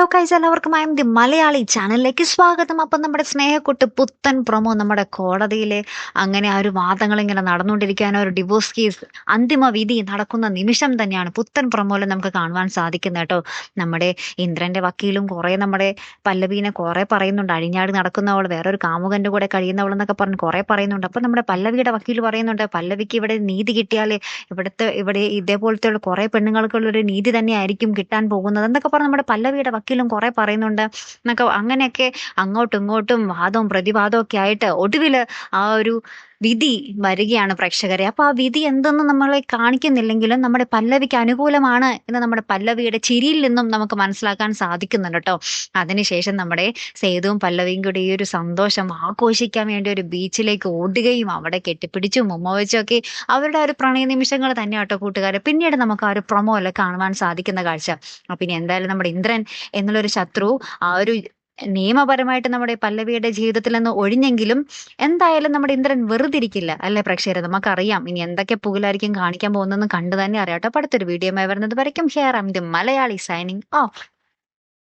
Hello guys, എല്ലാവർക്കും the Malayali ചാനലിലേക്ക് സ്വാഗതം. അപ്പം നമ്മുടെ സ്നേഹക്കുട്ടി പുത്തൻ പ്രൊമോ നമ്മുടെ കോടതിയിലെ അങ്ങനെ ആ ഒരു വാദങ്ങൾ ഇങ്ങനെ നടന്നുകൊണ്ടിരിക്കുകയാണ്. ഒരു ഡിവോഴ്സ് കേസ് അന്തിമ വിധി നടക്കുന്ന നിമിഷം തന്നെയാണ് പുത്തൻ പ്രൊമോയിൽ നമുക്ക് കാണുവാൻ സാധിക്കുന്നത് കേട്ടോ. നമ്മുടെ ഇന്ദ്രന്റെ വക്കീലും കുറെ നമ്മുടെ പല്ലവീനെ കുറെ പറയുന്നുണ്ട്, അഴിഞ്ഞാടി നടക്കുന്നവൾ, വേറൊരു കാമുകന്റെ കൂടെ കഴിയുന്നവൾ എന്നൊക്കെ പറഞ്ഞ് കുറെ പറയുന്നുണ്ട്. അപ്പൊ നമ്മുടെ പല്ലവിയുടെ വക്കീൽ പറയുന്നുണ്ട്, പല്ലവിക്ക് ഇവിടെ നീതി കിട്ടിയാലേ ഇവിടെ ഇതേപോലത്തെ ഉള്ള കുറെ പെണ്ണുങ്ങൾക്കുള്ള ഒരു നീതി തന്നെയായിരിക്കും കിട്ടാൻ പോകുന്നത് എന്നൊക്കെ പറഞ്ഞ് നമ്മുടെ പല്ലവിയുടെ വക്കീലും കുറെ പറയുന്നുണ്ട് എന്നൊക്കെ. അങ്ങനെയൊക്കെ അങ്ങോട്ടും ഇങ്ങോട്ടും വാദവും പ്രതിവാദവും ഒക്കെ ആയിട്ട് ഒടുവില് ആ ഒരു വിധി വരികയാണ് പ്രേക്ഷകരെ. അപ്പൊ ആ വിധി എന്തെന്ന് നമ്മളെ കാണിക്കുന്നില്ലെങ്കിലും നമ്മുടെ പല്ലവിക്ക് അനുകൂലമാണ് എന്ന് നമ്മുടെ പല്ലവിയുടെ ചിരിയിൽ നിന്നും നമുക്ക് മനസ്സിലാക്കാൻ സാധിക്കുന്നുണ്ട് കേട്ടോ. അതിനുശേഷം നമ്മുടെ സേതുവും പല്ലവിയും കൂടി ഈ ഒരു സന്തോഷം ആഘോഷിക്കാൻ വേണ്ടി ഒരു ബീച്ചിലേക്ക് ഓടുകയും അവിടെ കെട്ടിപ്പിടിച്ചും ഉമ്മ വെച്ചും ഒക്കെ അവരുടെ ആ ഒരു പ്രണയ നിമിഷങ്ങൾ തന്നെ കേട്ടോ കൂട്ടുകാരെ. പിന്നീട് നമുക്ക് ആ ഒരു പ്രൊമോ അല്ല കാണുവാൻ സാധിക്കുന്ന കാഴ്ച. പിന്നെ എന്തായാലും നമ്മുടെ ഇന്ദ്രൻ എന്നുള്ളൊരു ശത്രു ആ ഒരു നിയമപരമായിട്ട് നമ്മുടെ പല്ലവിയുടെ ജീവിതത്തിൽ നിന്ന് ഒഴിഞ്ഞെങ്കിലും എന്തായാലും നമ്മുടെ ഇന്ദ്രൻ വെറുതെ ഇരിക്കില്ല അല്ലെ പ്രേക്ഷകരെ. നമുക്കറിയാം ഇനി എന്തൊക്കെ പുകലായിരിക്കും കാണിക്കാൻ പോകുന്നതെന്ന് കണ്ടു തന്നെ അറിയാം കേട്ടോ. അപ്പൊ അടുത്തൊരു വീഡിയോ വരുന്നത് വരയ്ക്കും here I am the Malayali signing of.